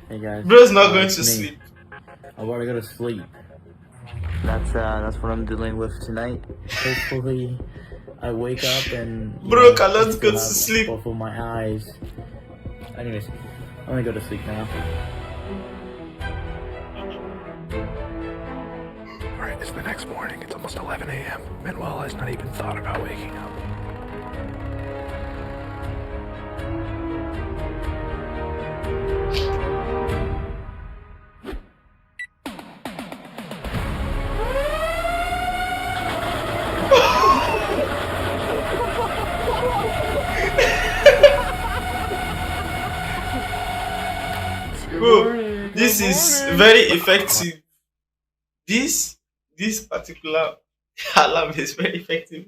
Hey guys. Bro's not going It's to me. sleep. I want to go to sleep. That's what I'm dealing with tonight. Hopefully, I wake up and Bro I cannot go still to have sleep. both of my eyes. Anyways, I'm gonna go to sleep now. Alright, it's the next morning. It's almost 11 a.m. Manuel has not even thought about waking up. Bro, this is very effective. This particular alarm is very effective.